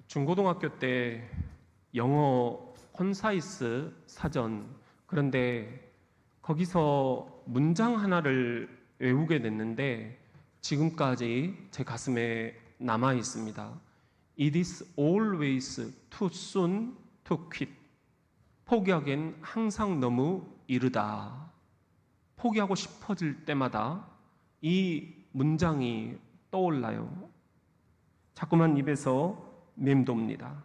중고등학교 때 영어 콘사이스 사전, 그런데 거기서 문장 하나를 외우게 됐는데 지금까지 제 가슴에 남아 있습니다. It is always too soon to quit. 포기하기엔 항상 너무 이르다. 포기하고 싶어질 때마다 이 문장이 떠올라요. 자꾸만 입에서 맴돕니다.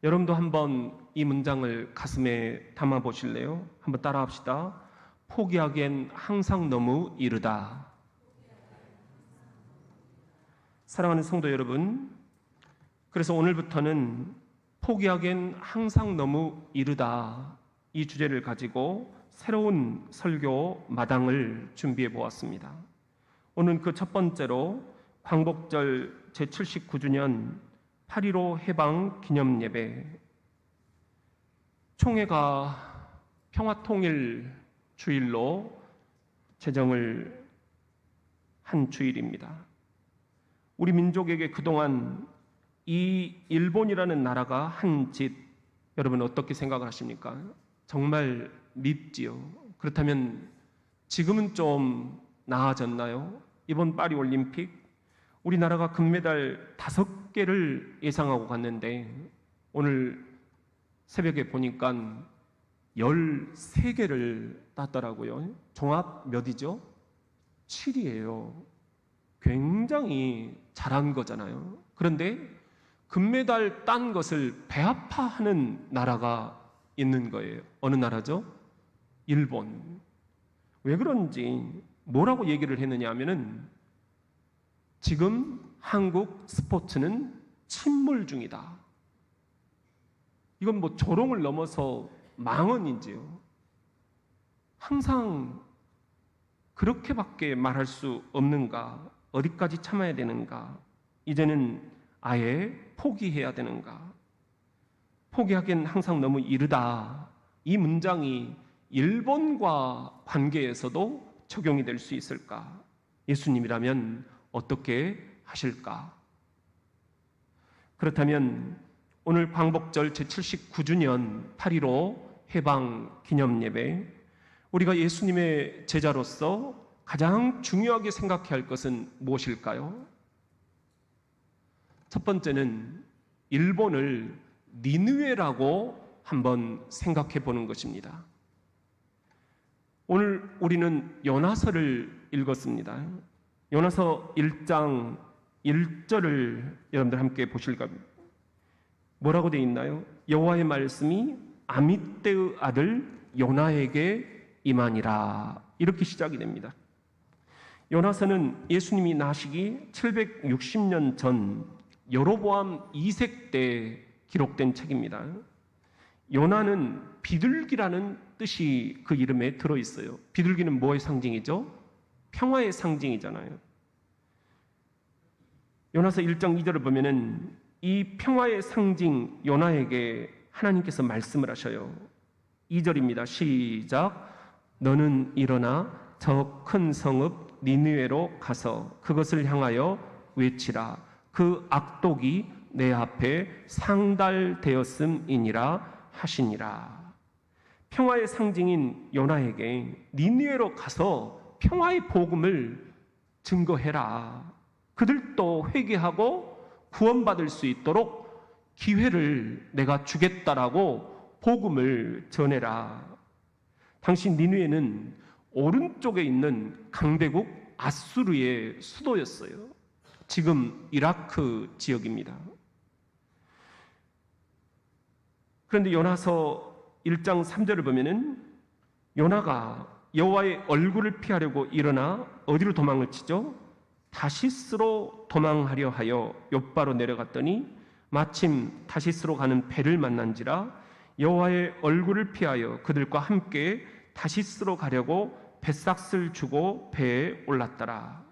여러분도 한번 이 문장을 가슴에 담아 보실래요? 한번 따라 합시다. 포기하기엔 항상 너무 이르다. 사랑하는 성도 여러분, 그래서 오늘부터는 포기하기엔 항상 너무 이르다, 이 주제를 가지고 새로운 설교 마당을 준비해 보았습니다. 오늘 그 첫 번째로 광복절 제79주년 8.15 해방 기념예배, 총회가 평화통일 주일로 제정을 한 주일입니다. 우리 민족에게 그동안 이 일본이라는 나라가 한 짓, 여러분 어떻게 생각을 하십니까? 정말 밉지요. 그렇다면 지금은 좀 나아졌나요? 이번 파리 올림픽 우리나라가 금메달 5개를 예상하고 갔는데 오늘 새벽에 보니까 13개를 땄더라고요. 종합 몇이죠? 7이에요. 굉장히 잘한 거잖아요. 그런데 금메달 딴 것을 배아파하는 나라가 있는 거예요. 어느 나라죠? 일본. 왜 그런지 뭐라고 얘기를 했느냐 하면은 지금 한국 스포츠는 침몰 중이다. 이건 뭐 조롱을 넘어서 망언이지요. 항상 그렇게밖에 말할 수 없는가? 어디까지 참아야 되는가? 이제는 아예 포기해야 되는가? 포기하기엔 항상 너무 이르다. 이 문장이 일본과 관계에서도 적용이 될 수 있을까? 예수님이라면 어떻게 하실까? 그렇다면 오늘 광복절 제79주년 8.15 해방 기념예배, 우리가 예수님의 제자로서 가장 중요하게 생각해야 할 것은 무엇일까요? 첫 번째는 일본을 니느웨라고 한번 생각해 보는 것입니다. 오늘 우리는 요나서를 읽었습니다. 요나서 1장 1절을 여러분들 함께 보실까? 뭐라고 되어 있나요? 여호와의 말씀이 아미떼의 아들 요나에게 임하니라, 이렇게 시작이 됩니다. 요나서는 예수님이 나시기 760년 전 여로보암 2세 때 기록된 책입니다. 요나는 비둘기라는 뜻이 그 이름에 들어있어요. 비둘기는 뭐의 상징이죠? 평화의 상징이잖아요. 요나서 1장 2절을 보면은 이 평화의 상징 요나에게 하나님께서 말씀을 하셔요. 2절입니다. 시작. 너는 일어나 저 큰 성읍 니느웨로 가서 그것을 향하여 외치라. 그 악독이 내 앞에 상달되었음이니라 하시니라. 평화의 상징인 요나에게 니느웨로 가서 평화의 복음을 증거해라. 그들도 회개하고 구원받을 수 있도록 기회를 내가 주겠다라고 복음을 전해라. 당시 니느웨는 오른쪽에 있는 강대국 아수르의 수도였어요. 지금 이라크 지역입니다. 그런데 요나서 1장 3절을 보면은 요나가 여호와의 얼굴을 피하려고 일어나 어디로 도망을 치죠? 다시스로 도망하려 하여 욥바로 내려갔더니 마침 다시스로 가는 배를 만난지라 여호와의 얼굴을 피하여 그들과 함께 다시스로 가려고 뱃삭을 주고 배에 올랐더라.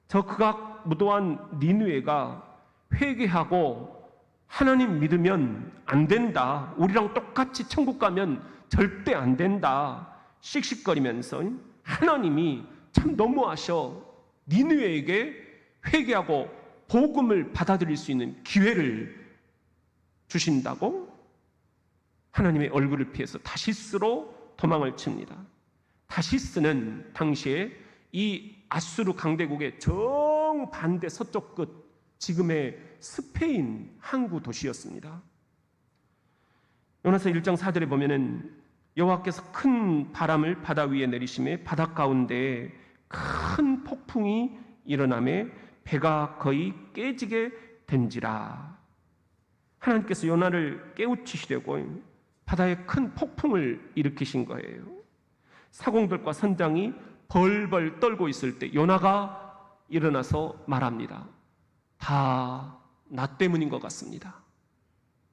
저 극악 무도한 니느웨가 회개하고 하나님 믿으면 안 된다, 우리랑 똑같이 천국 가면 절대 안 된다 씩씩거리면서 하나님이 참 너무하셔, 니느웨에게 회개하고 복음을 받아들일 수 있는 기회를 주신다고 하나님의 얼굴을 피해서 다시스로 도망을 칩니다. 다시스는 당시에 이 아수르 강대국의 정반대 서쪽 끝, 지금의 스페인 항구 도시였습니다. 요나서 1장 4절에 보면은 여호와께서 큰 바람을 바다 위에 내리심에 바다 가운데에 큰 폭풍이 일어나매 배가 거의 깨지게 된지라. 하나님께서 요나를 깨우치시려고 바다에 큰 폭풍을 일으키신 거예요. 사공들과 선장이 벌벌 떨고 있을 때 요나가 일어나서 말합니다. 다 나 때문인 것 같습니다.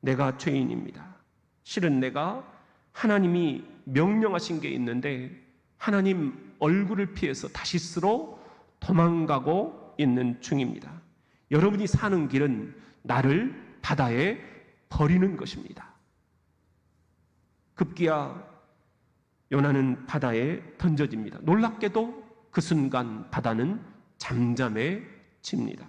내가 죄인입니다. 실은 내가 하나님이 명령하신 게 있는데 하나님 얼굴을 피해서 다시스로 도망가고 있는 중입니다. 여러분이 사는 길은 나를 바다에 버리는 것입니다. 급기야 요나는 바다에 던져집니다. 놀랍게도 그 순간 바다는 잠잠해집니다.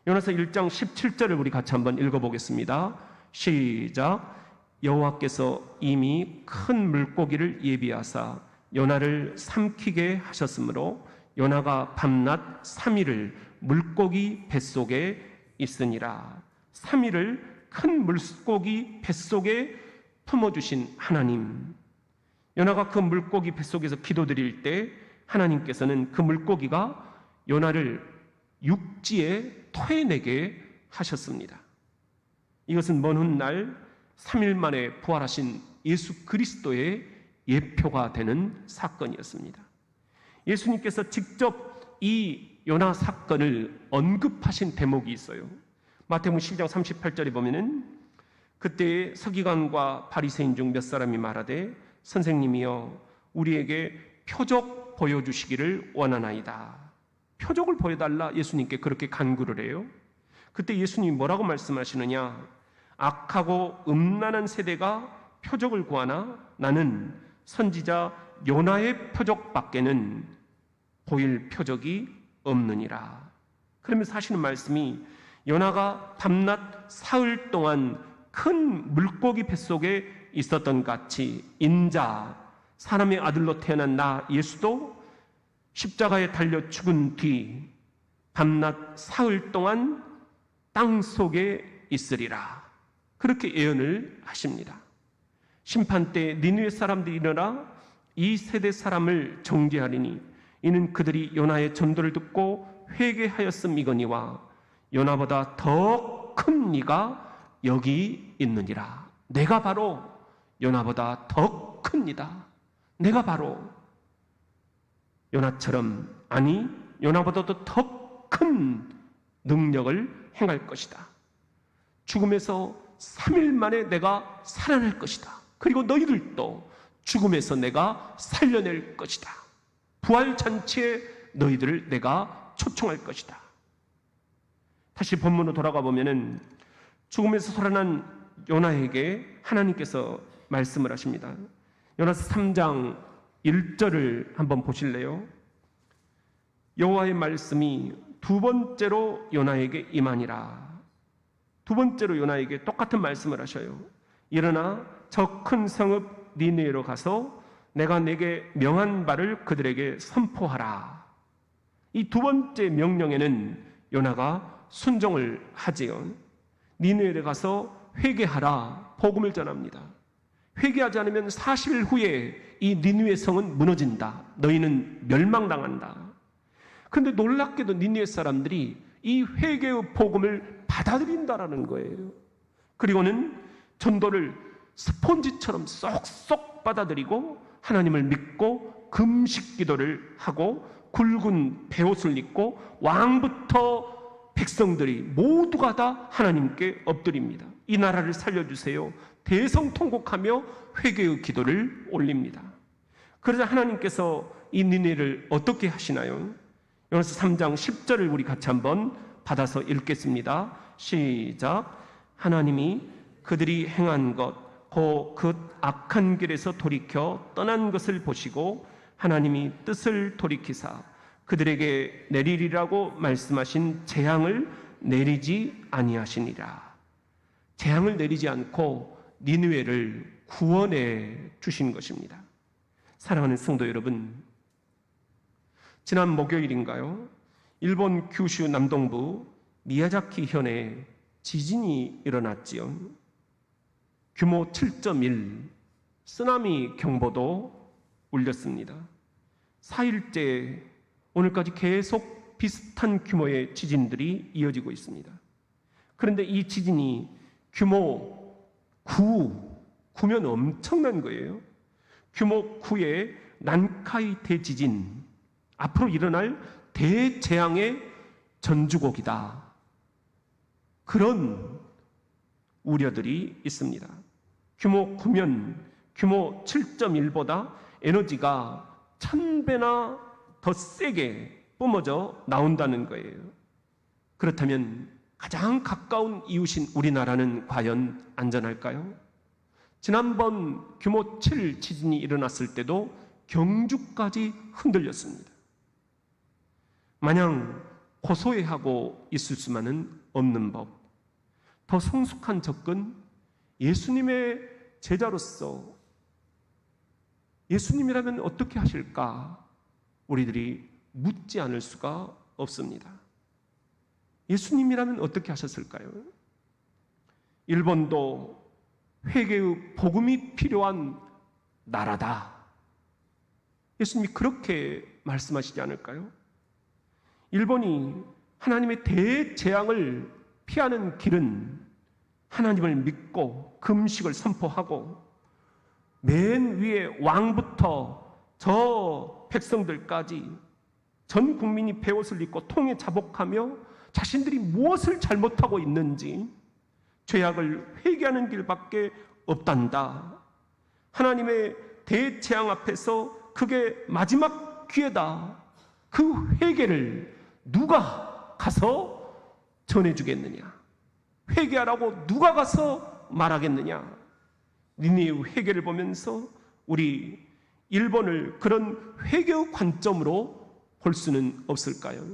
요나서 1장 17절을 우리 같이 한번 읽어보겠습니다. 시작. 여호와께서 이미 큰 물고기를 예비하사 요나를 삼키게 하셨으므로 요나가 밤낮 3일을 물고기 뱃속에 있으니라. 3일을 큰 물고기 뱃속에 품어주신 하나님. 요나가 그 물고기 뱃속에서 기도드릴 때 하나님께서는 그 물고기가 요나를 육지에 토해내게 하셨습니다. 이것은 먼 훗날 3일 만에 부활하신 예수 그리스도의 예표가 되는 사건이었습니다. 예수님께서 직접 이 요나 사건을 언급하신 대목이 있어요. 마태복음 10장 38절에 보면은 그때 서기관과 바리새인 중 몇 사람이 말하되 선생님이여 우리에게 표적 보여주시기를 원하나이다. 표적을 보여달라 예수님께 그렇게 간구를 해요. 그때 예수님이 뭐라고 말씀하시느냐? 악하고 음란한 세대가 표적을 구하나 나는 선지자 요나의 표적밖에는 보일 표적이 없느니라. 그러면서 하시는 말씀이 요나가 밤낮 사흘 동안 큰 물고기 뱃속에 있었던 같이 인자 사람의 아들로 태어난 나 예수도 십자가에 달려 죽은 뒤 밤낮 사흘 동안 땅 속에 있으리라. 그렇게 예언을 하십니다. 심판 때 니느웨 사람들이 일어나 이 세대 사람을 정죄하리니 이는 그들이 요나의 전도를 듣고 회개하였음이거니와 요나보다 더 큰 이가 여기 있느니라. 내가 바로 요나보다 더 큽니다. 내가 바로 요나처럼, 아니 요나보다도 더 큰 능력을 행할 것이다. 죽음에서 3일 만에 내가 살아날 것이다. 그리고 너희들도 죽음에서 내가 살려낼 것이다. 부활잔치에 너희들을 내가 초청할 것이다. 다시 본문으로 돌아가 보면은 죽음에서 살아난 요나에게 하나님께서 말씀을 하십니다. 요나서 3장 1절을 한번 보실래요? 여호와의 말씀이 두 번째로 요나에게 임하니라. 두 번째로 요나에게 똑같은 말씀을 하셔요. 일어나 저 큰 성읍 니느웨로 가서 내가 내게 명한 바를 그들에게 선포하라. 이 두 번째 명령에는 요나가 순종을 하지요. 니느웨에 가서 회개하라. 복음을 전합니다. 회개하지 않으면 40일 후에 이 니느웨 성은 무너진다. 너희는 멸망당한다. 그런데 놀랍게도 니느웨 사람들이 이 회개의 복음을 받아들인다라는 거예요. 그리고는 전도를 스폰지처럼 쏙쏙 받아들이고 하나님을 믿고 금식 기도를 하고 굵은 베옷을 입고 왕부터 백성들이 모두가 다 하나님께 엎드립니다. 이 나라를 살려주세요. 대성통곡하며 회개의 기도를 올립니다. 그러자 하나님께서 이 니느웨를 어떻게 하시나요? 요나서 3장 10절을 우리 같이 한번 받아서 읽겠습니다. 시작. 하나님이 그들이 행한 것 곧 그 악한 길에서 돌이켜 떠난 것을 보시고 하나님이 뜻을 돌이키사 그들에게 내리리라고 말씀하신 재앙을 내리지 아니하시니라. 재앙을 내리지 않고 니느웨를 구원해 주신 것입니다. 사랑하는 성도 여러분, 지난 목요일인가요? 일본 규슈 남동부 미야자키 현에 지진이 일어났지요. 규모 7.1 쓰나미 경보도 울렸습니다. 4일째 오늘까지 계속 비슷한 규모의 지진들이 이어지고 있습니다. 그런데 이 지진이 규모 9면 엄청난 거예요. 규모 9의 난카이 대지진, 앞으로 일어날 대재앙의 전주곡이다. 그런 우려들이 있습니다. 규모 9면 규모 7.1보다 에너지가 1000배나 더 세게 뿜어져 나온다는 거예요. 그렇다면 가장 가까운 이웃인 우리나라는 과연 안전할까요? 지난번 규모 7 지진이 일어났을 때도 경주까지 흔들렸습니다. 마냥 고소해하고 있을 수만은 없는 법, 더 성숙한 접근, 예수님의 제자로서 예수님이라면 어떻게 하실까? 우리들이 묻지 않을 수가 없습니다. 예수님이라면 어떻게 하셨을까요? 일본도 회개의 복음이 필요한 나라다. 예수님이 그렇게 말씀하시지 않을까요? 일본이 하나님의 대재앙을 피하는 길은 하나님을 믿고 금식을 선포하고 맨 위에 왕부터 저 백성들까지 전 국민이 베옷을 입고 통에 자복하며 자신들이 무엇을 잘못하고 있는지 죄악을 회개하는 길밖에 없단다. 하나님의 대재앙 앞에서 그게 마지막 기회다. 그 회개를 누가 가서 전해주겠느냐? 회개하라고 누가 가서 말하겠느냐? 니네의 회개를 보면서 우리 일본을 그런 회개의 관점으로 볼 수는 없을까요?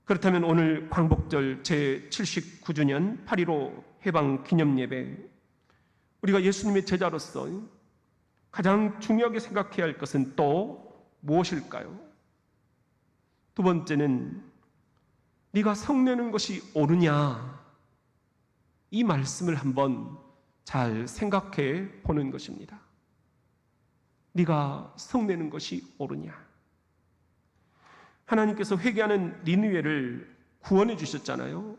그렇다면 오늘 광복절 제79주년 8.15 해방 기념예배, 우리가 예수님의 제자로서 가장 중요하게 생각해야 할 것은 또 무엇일까요? 두 번째는 네가 성내는 것이 옳으냐, 이 말씀을 한번 잘 생각해 보는 것입니다. 네가 성내는 것이 옳으냐. 하나님께서 회개하는 니느웨를 구원해 주셨잖아요.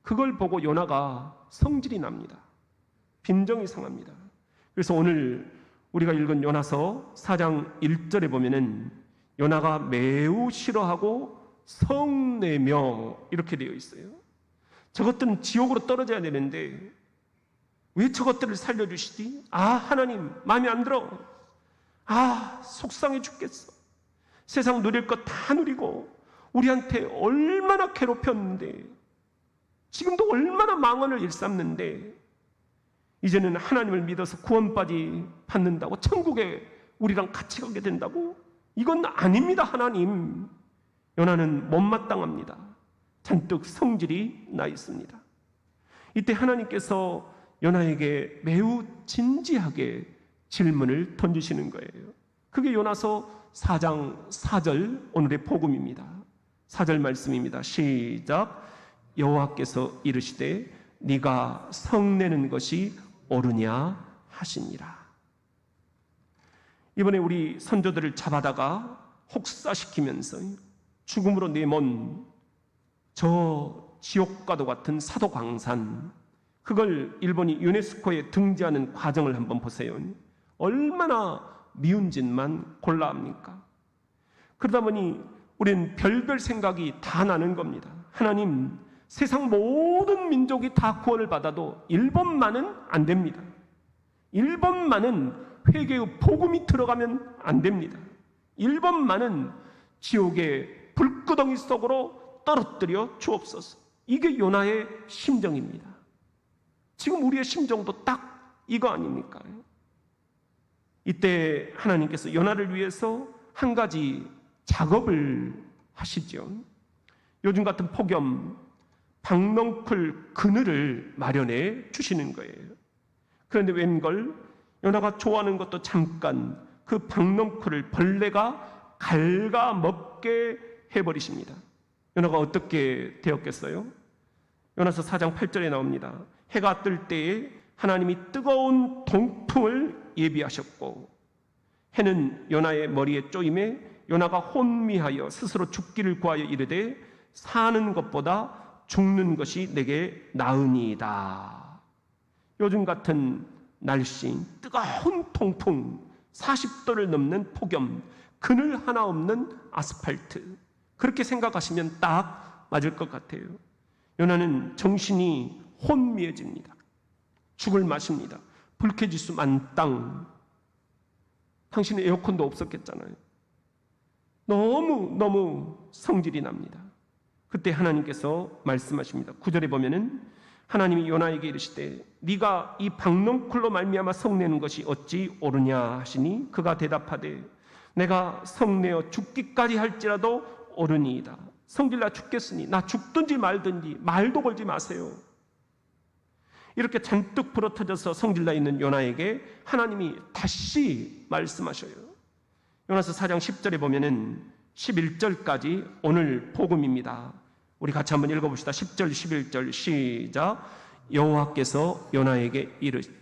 그걸 보고 요나가 성질이 납니다. 빈정이 상합니다. 그래서 오늘 우리가 읽은 요나서 4장 1절에 보면은 요나가 매우 싫어하고 성내며 이렇게 되어 있어요. 저것들은 지옥으로 떨어져야 되는데 왜 저것들을 살려주시지? 아, 하나님 마음에 안 들어. 아, 속상해 죽겠어. 세상 누릴 것 다 누리고 우리한테 얼마나 괴롭혔는데, 지금도 얼마나 망언을 일삼는데 이제는 하나님을 믿어서 구원받이 받는다고 천국에 우리랑 같이 가게 된다고? 이건 아닙니다. 하나님. 요나는 못마땅합니다. 잔뜩 성질이 나 있습니다. 이때 하나님께서 요나에게 매우 진지하게 질문을 던지시는 거예요. 그게 요나서 4장 4절 오늘의 복음입니다. 4절 말씀입니다. 시작. 여호와께서 이르시되 네가 성내는 것이 옳으냐 하시니라. 이번에 우리 선조들을 잡아다가 혹사시키면서 죽음으로 내몬 저 지옥과도 같은 사도광산, 그걸 일본이 유네스코에 등재하는 과정을 한번 보세요. 얼마나 미운 짓만 골라 합니까? 그러다 보니 우리는 별별 생각이 다 나는 겁니다. 하나님, 세상 모든 민족이 다 구원을 받아도 일본만은 안 됩니다. 일본만은 회개의 복음이 들어가면 안 됩니다. 일본만은 지옥의 불구덩이 속으로 떨어뜨려 주옵소서. 이게 요나의 심정입니다. 지금 우리의 심정도 딱 이거 아닙니까? 이때 하나님께서 요나를 위해서 한 가지 작업을 하시죠. 요즘 같은 폭염, 박넝쿨 그늘을 마련해 주시는 거예요. 그런데 웬걸 요나가 좋아하는 것도 잠깐 그 박넝쿨을 벌레가 갉아먹게 해버리십니다. 요나가 어떻게 되었겠어요? 요나서 4장 8절에 나옵니다. 해가 뜰 때에 하나님이 뜨거운 동풍을 예비하셨고 해는 요나의 머리에 쪼임에 요나가 혼미하여 스스로 죽기를 구하여 이르되 사는 것보다 죽는 것이 내게 나으니이다. 요즘 같은 날씨, 뜨거운 통풍, 40도를 넘는 폭염, 그늘 하나 없는 아스팔트, 그렇게 생각하시면 딱 맞을 것 같아요. 요나는 정신이 혼미해집니다. 죽을 맛입니다. 불쾌지수 만땅. 당신은 에어컨도 없었겠잖아요. 너무 성질이 납니다. 그때 하나님께서 말씀하십니다. 9절에 보면은 하나님이 요나에게 이르시되 네가 이 박넝쿨로 말미암아 성내는 것이 어찌 옳으냐 하시니 그가 대답하되 내가 성내어 죽기까지 할지라도 옳으니이다. 성질나 죽겠으니 나 죽든지 말든지 말도 걸지 마세요. 이렇게 잔뜩 불어터져서 성질나 있는 요나에게 하나님이 다시 말씀하셔요. 요나서 4장 10절에 보면은 11절까지 오늘 복음입니다. 우리 같이 한번 읽어봅시다. 10절 11절 시작. 여호와께서 요나에게 이르시되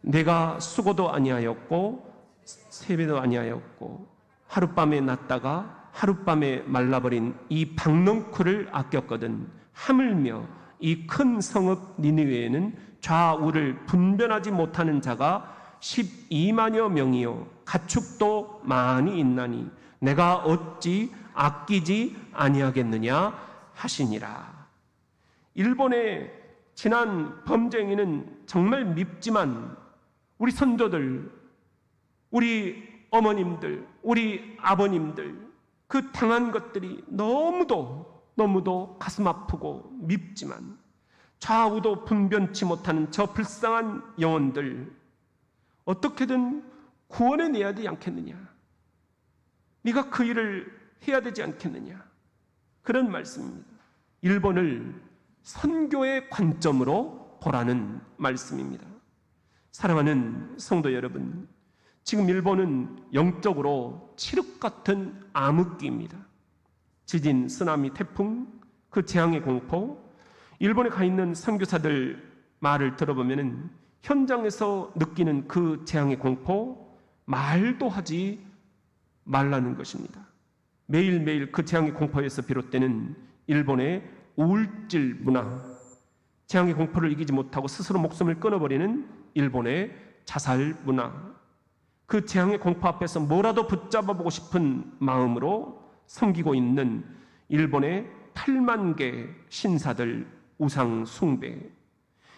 내가 수고도 아니하였고 세배도 아니하였고 하룻밤에 났다가 하룻밤에 말라버린 이 박넝쿨을 아꼈거든 하물며 이 큰 성읍 니느웨에는 좌우를 분별하지 못하는 자가 12만여 명이요 가축도 많이 있나니 내가 어찌 아끼지 아니하겠느냐 하시니라. 일본의 지난 범죄행위는 정말 밉지만 우리 선조들, 우리 어머님들, 우리 아버님들 그 당한 것들이 너무도 가슴 아프고 밉지만 좌우도 분변치 못하는 저 불쌍한 영혼들 어떻게든 구원해내야 되지 않겠느냐? 네가 그 일을 해야 되지 않겠느냐? 그런 말씀입니다. 일본을 선교의 관점으로 보라는 말씀입니다. 사랑하는 성도 여러분, 지금 일본은 영적으로 칠흑 같은 암흑기입니다. 지진, 쓰나미, 태풍, 그 재앙의 공포, 일본에 가 있는 선교사들 말을 들어보면 현장에서 느끼는 그 재앙의 공포 말도 하지 말라는 것입니다. 매일매일 그 재앙의 공포에서 비롯되는 일본의 우울질 문화, 재앙의 공포를 이기지 못하고 스스로 목숨을 끊어버리는 일본의 자살 문화, 그 재앙의 공포 앞에서 뭐라도 붙잡아보고 싶은 마음으로 섬기고 있는 일본의 8만 개 신사들 우상 숭배,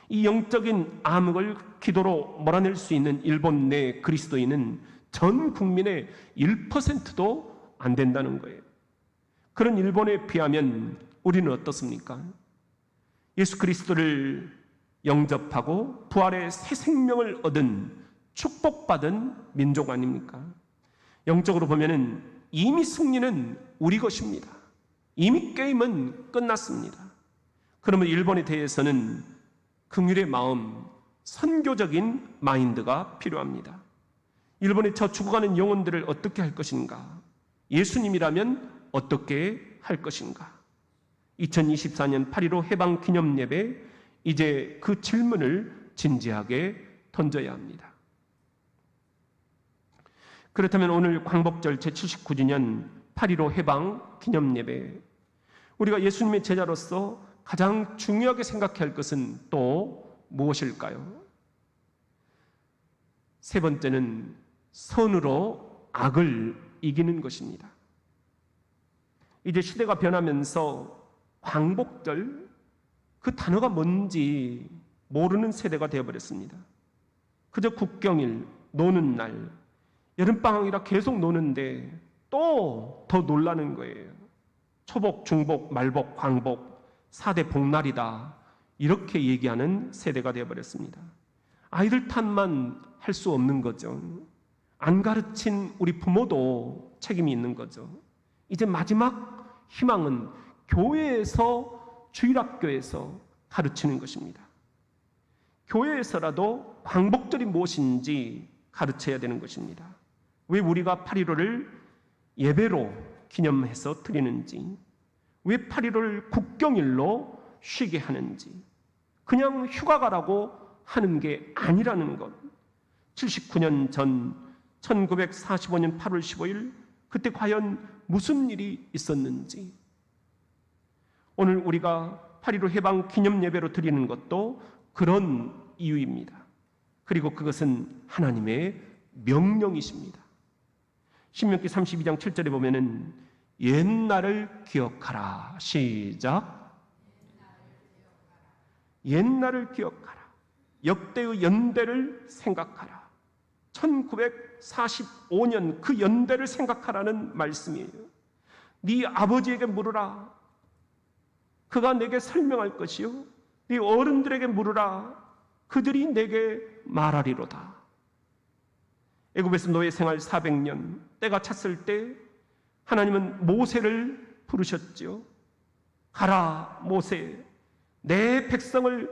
이 영적인 암흑을 기도로 몰아낼 수 있는 일본 내 그리스도인은 전 국민의 1%도 안 된다는 거예요. 그런 일본에 비하면 우리는 어떻습니까? 예수 그리스도를 영접하고 부활의 새 생명을 얻은 축복받은 민족 아닙니까? 영적으로 보면은 이미 승리는 우리 것입니다. 이미 게임은 끝났습니다. 그러면 일본에 대해서는 긍휼의 마음, 선교적인 마인드가 필요합니다. 일본의 저 죽어가는 영혼들을 어떻게 할 것인가? 예수님이라면 어떻게 할 것인가? 2024년 8.15 해방 기념 예배, 이제 그 질문을 진지하게 던져야 합니다. 그렇다면 오늘 광복절 제79주년 8.15 해방 기념 예배, 우리가 예수님의 제자로서 가장 중요하게 생각해야 할 것은 또 무엇일까요? 세 번째는 선으로 악을 이기는 것입니다. 이제 시대가 변하면서 광복절, 그 단어가 뭔지 모르는 세대가 되어버렸습니다. 그저 국경일, 노는 날, 여름방학이라 계속 노는데 또 더 놀라는 거예요. 초복, 중복, 말복, 광복, 4대 복날이다, 이렇게 얘기하는 세대가 되어버렸습니다. 아이들 탓만 할 수 없는 거죠. 안 가르친 우리 부모도 책임이 있는 거죠. 이제 마지막 희망은 교회에서, 주일학교에서 가르치는 것입니다. 교회에서라도 광복절이 무엇인지 가르쳐야 되는 것입니다. 왜 우리가 8.15를 예배로 기념해서 드리는지, 왜 8.15를 국경일로 쉬게 하는지, 그냥 휴가 가라고 하는 게 아니라는 것. 79년 전 1945년 8월 15일 그때 과연 무슨 일이 있었는지, 오늘 우리가 8.15 해방 기념 예배로 드리는 것도 그런 이유입니다. 그리고 그것은 하나님의 명령이십니다. 신명기 32장 7절에 보면은 옛날을 기억하라. 시작. 옛날을 기억하라. 역대의 연대를 생각하라. 1945년 그 연대를 생각하라는 말씀이에요. 네 아버지에게 물으라. 그가 내게 설명할 것이요. 네 어른들에게 물으라. 그들이 내게 말하리로다. 애굽에서 노예 생활 400년 때가 찼을 때 하나님은 모세를 부르셨지요. 가라 모세, 내 백성을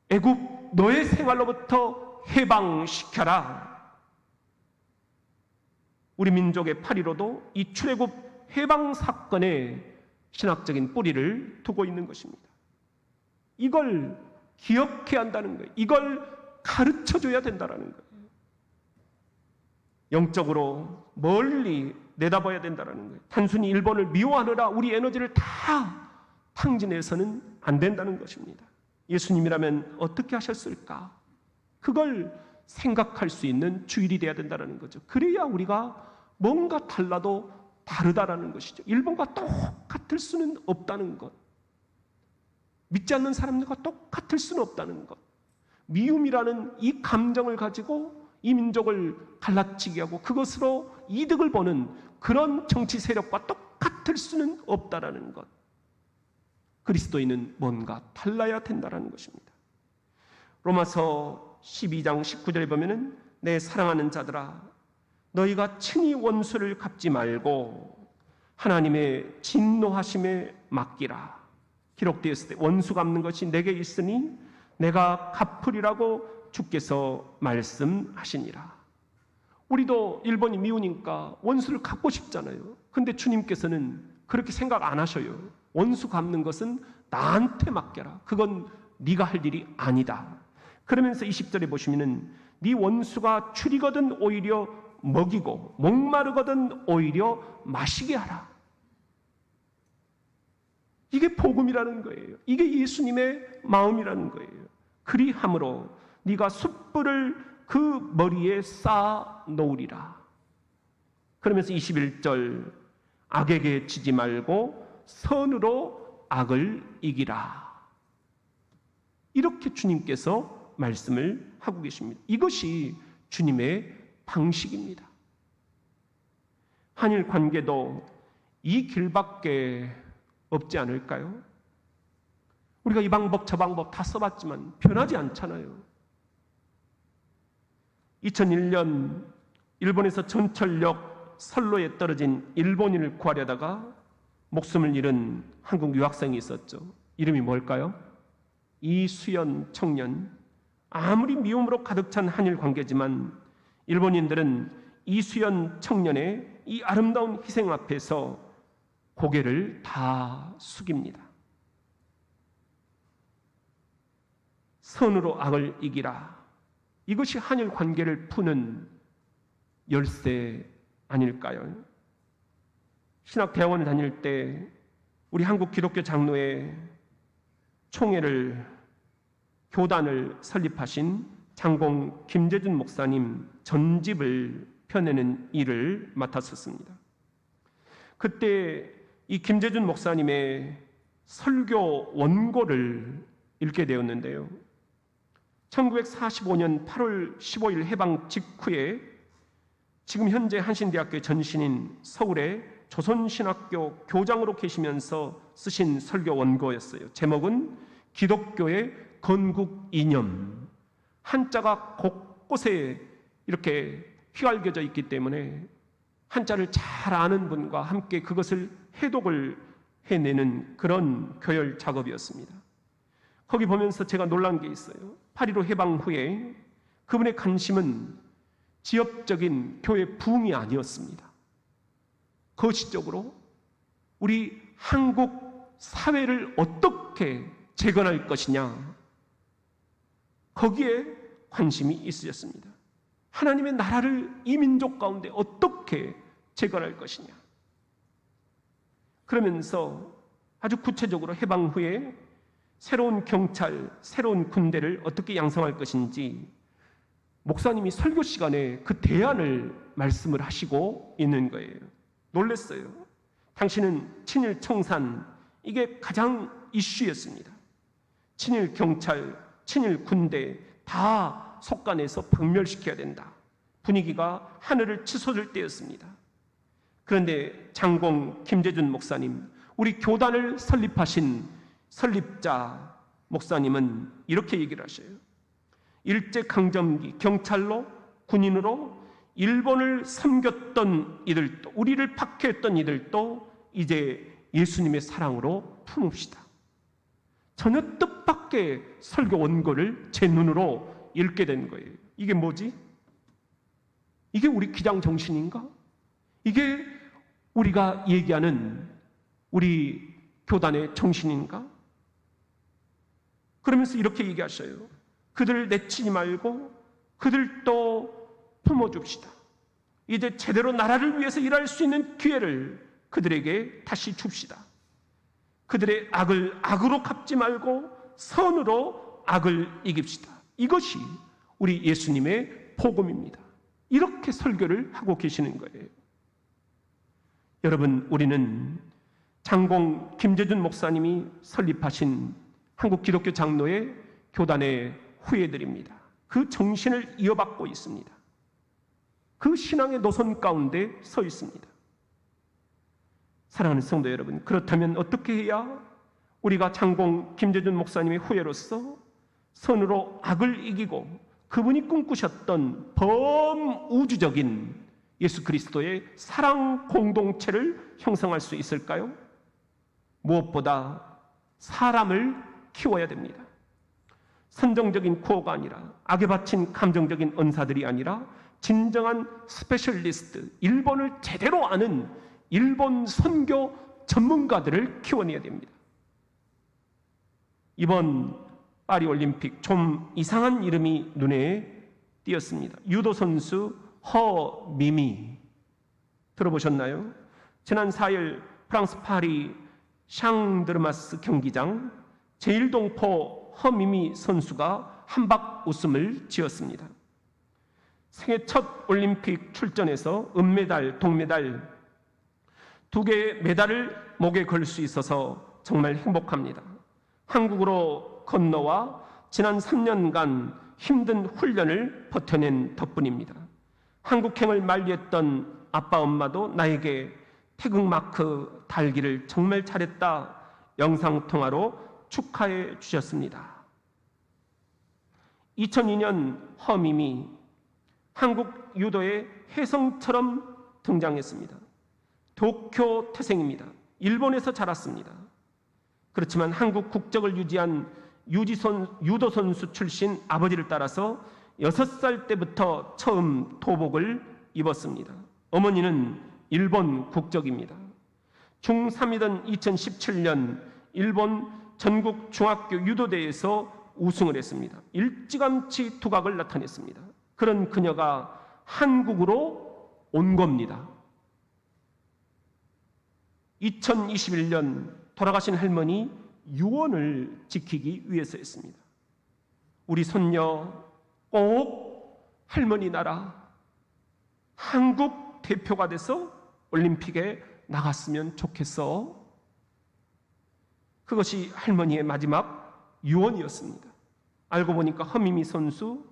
애굽 노예 생활로부터 해방시켜라. 우리 민족의 8.15도 이 출애굽 해방 사건에 신학적인 뿌리를 두고 있는 것입니다. 이걸 기억해야 한다는 거예요. 이걸 가르쳐줘야 된다는 거예요. 영적으로 멀리 내다봐야 된다는 거예요. 단순히 일본을 미워하느라 우리 에너지를 다 탕진해서는 안 된다는 것입니다. 예수님이라면 어떻게 하셨을까? 그걸 생각할 수 있는 주일이 돼야 된다는 거죠. 그래야 우리가 뭔가 달라도 다르다라는 것이죠. 일본과 똑같을 수는 없다는 것. 믿지 않는 사람들과 똑같을 수는 없다는 것. 미움이라는 이 감정을 가지고 이 민족을 갈라치게 하고 그것으로 이득을 보는 그런 정치 세력과 똑같을 수는 없다라는 것. 그리스도인은 뭔가 달라야 된다는 것입니다. 로마서 12장 19절에 보면은 내 사랑하는 자들아 너희가 친히 원수를 갚지 말고 하나님의 진노하심에 맡기라. 기록되었을 때 원수 갚는 것이 내게 있으니 내가 갚으리라고 주께서 말씀하시니라. 우리도 일본이 미우니까 원수를 갚고 싶잖아요. 근데 주님께서는 그렇게 생각 안 하셔요. 원수 갚는 것은 나한테 맡겨라. 그건 네가 할 일이 아니다. 그러면서 20절에 보시면은 네 원수가 줄이거든 오히려 먹이고 목마르거든 오히려 마시게 하라. 이게 복음이라는 거예요. 이게 예수님의 마음이라는 거예요. 그리함으로 네가 숯불을 그 머리에 쌓아 놓으리라. 그러면서 21절 악에게 지지 말고 선으로 악을 이기라. 이렇게 주님께서 말씀을 하고 계십니다. 이것이 주님의 방식입니다. 한일 관계도 이 길밖에 없지 않을까요? 우리가 이 방법 저 방법 다 써봤지만 변하지 않잖아요. 2001년 일본에서 전철역 선로에 떨어진 일본인을 구하려다가 목숨을 잃은 한국 유학생이 있었죠. 이름이 뭘까요? 이수연 청년. 아무리 미움으로 가득 찬 한일 관계지만 일본인들은 이수연 청년의 이 아름다운 희생 앞에서 고개를 다 숙입니다. 선으로 악을 이기라. 이것이 한일 관계를 푸는 열쇠 아닐까요? 신학대학원을 다닐 때 우리 한국 기독교 장로회 총회를 교단을 설립하신 장공 김재준 목사님 전집을 펴내는 일을 맡았었습니다. 그때 이 김재준 목사님의 설교 원고를 읽게 되었는데요. 1945년 8월 15일 해방 직후에 지금 현재 한신대학교의 전신인 서울의 조선신학교 교장으로 계시면서 쓰신 설교 원고였어요. 제목은 기독교의 건국 이념. 한자가 곳곳에 이렇게 휘갈겨져 있기 때문에 한자를 잘 아는 분과 함께 그것을 해독을 해내는 그런 교열 작업이었습니다. 거기 보면서 제가 놀란 게 있어요. 8.15 해방 후에 그분의 관심은 지역적인 교회 부흥이 아니었습니다. 거시적으로 우리 한국 사회를 어떻게 재건할 것이냐, 거기에 관심이 있으셨습니다. 하나님의 나라를 이 민족 가운데 어떻게 재건할 것이냐. 그러면서 아주 구체적으로 해방 후에 새로운 경찰, 새로운 군대를 어떻게 양성할 것인지 목사님이 설교 시간에 그 대안을 말씀을 하시고 있는 거예요. 놀랐어요. 당신은 친일 청산, 이게 가장 이슈였습니다. 친일 경찰, 친일 군대 다 속간해서 박멸시켜야 된다. 분위기가 하늘을 치솟을 때였습니다. 그런데 장공 김재준 목사님, 우리 교단을 설립하신 설립자 목사님은 이렇게 얘기를 하셔요. 일제강점기 경찰로 군인으로 일본을 섬겼던 이들도, 우리를 박해했던 이들도 이제 예수님의 사랑으로 품읍시다. 전혀 뜻밖의 설교 원고를 제 눈으로 읽게 된 거예요. 이게 뭐지? 이게 우리 기장 정신인가? 이게 우리가 얘기하는 우리 교단의 정신인가? 그러면서 이렇게 얘기하셔요. 그들을 내치지 말고 그들도 품어줍시다. 이제 제대로 나라를 위해서 일할 수 있는 기회를 그들에게 다시 줍시다. 그들의 악을 악으로 갚지 말고 선으로 악을 이깁시다. 이것이 우리 예수님의 복음입니다. 이렇게 설교를 하고 계시는 거예요. 여러분, 우리는 장공 김재준 목사님이 설립하신 한국 기독교 장로의 교단의 후예들입니다. 그 정신을 이어받고 있습니다. 그 신앙의 노선 가운데 서 있습니다. 사랑하는 성도 여러분, 그렇다면 어떻게 해야 우리가 장공 김재준 목사님의 후예로서 선으로 악을 이기고 그분이 꿈꾸셨던 범우주적인 예수 그리스도의 사랑 공동체를 형성할 수 있을까요? 무엇보다 사람을 키워야 됩니다. 선정적인 구호가 아니라, 악에 바친 감정적인 은사들이 아니라 진정한 스페셜리스트, 일본을 제대로 아는 일본 선교 전문가들을 키워내야 됩니다. 이번 파리올림픽 좀 이상한 이름이 눈에 띄었습니다. 유도 선수 허미미, 들어보셨나요? 지난 4일 프랑스 파리 샹드르마스 경기장 제1동포 허미미 선수가 한박 웃음을 지었습니다. 생애 첫 올림픽 출전에서 은메달, 동메달 2개의 메달을 목에 걸 수 있어서 정말 행복합니다. 한국으로 건너와 지난 3년간 힘든 훈련을 버텨낸 덕분입니다. 한국행을 만리했던 아빠 엄마도 나에게 태극마크 달기를 정말 잘했다 영상통화로 축하해 주셨습니다. 2002년 허미미 한국 유도의 혜성처럼 등장했습니다. 도쿄 태생입니다. 일본에서 자랐습니다. 그렇지만 한국 국적을 유지한 유도 선수 출신 아버지를 따라서 6살 때부터 처음 도복을 입었습니다. 어머니는 일본 국적입니다. 중3이던 2017년 일본 전국 중학교 유도대회에서 우승을 했습니다. 일찌감치 두각을 나타냈습니다. 그런 그녀가 한국으로 온 겁니다. 2021년 돌아가신 할머니 유언을 지키기 위해서였습니다. 우리 손녀 꼭 할머니 나라 한국 대표가 돼서 올림픽에 나갔으면 좋겠어. 그것이 할머니의 마지막 유언이었습니다. 알고 보니까 허미미 선수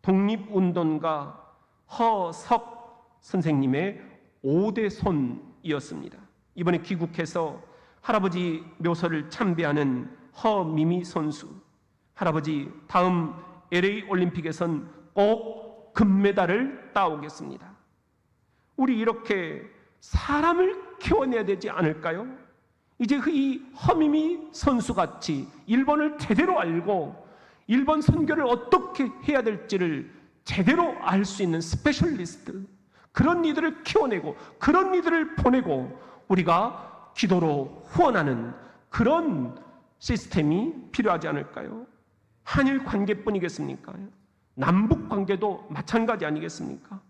독립운동가 허석 선생님의 5대 손이었습니다. 이번에 귀국해서 할아버지 묘소를 참배하는 허미미 선수, 할아버지 다음 LA 올림픽에선 꼭 금메달을 따오겠습니다. 우리 이렇게 사람을 키워내야 되지 않을까요? 이제 이 허미미 선수같이 일본을 제대로 알고 일본 선교를 어떻게 해야 될지를 제대로 알 수 있는 스페셜리스트, 그런 이들을 키워내고 그런 이들을 보내고 우리가 기도로 후원하는 그런 시스템이 필요하지 않을까요? 한일 관계뿐이겠습니까? 남북 관계도 마찬가지 아니겠습니까?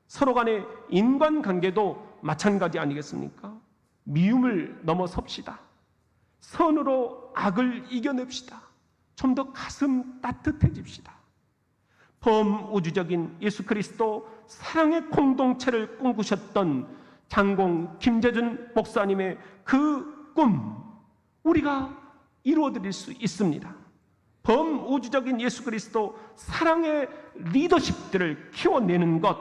서로 간의 인간관계도 마찬가지 아니겠습니까? 미움을 넘어섭시다. 선으로 악을 이겨냅시다. 좀 더 가슴 따뜻해집시다. 범우주적인 예수 그리스도 사랑의 공동체를 꿈꾸셨던 장공 김재준 목사님의 그 꿈, 우리가 이루어드릴 수 있습니다. 범우주적인 예수 그리스도 사랑의 리더십들을 키워내는 것,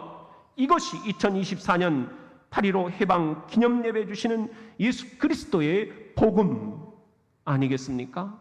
이것이 2024년 8.15 해방 기념예배 주시는 예수 그리스도의 복음 아니겠습니까?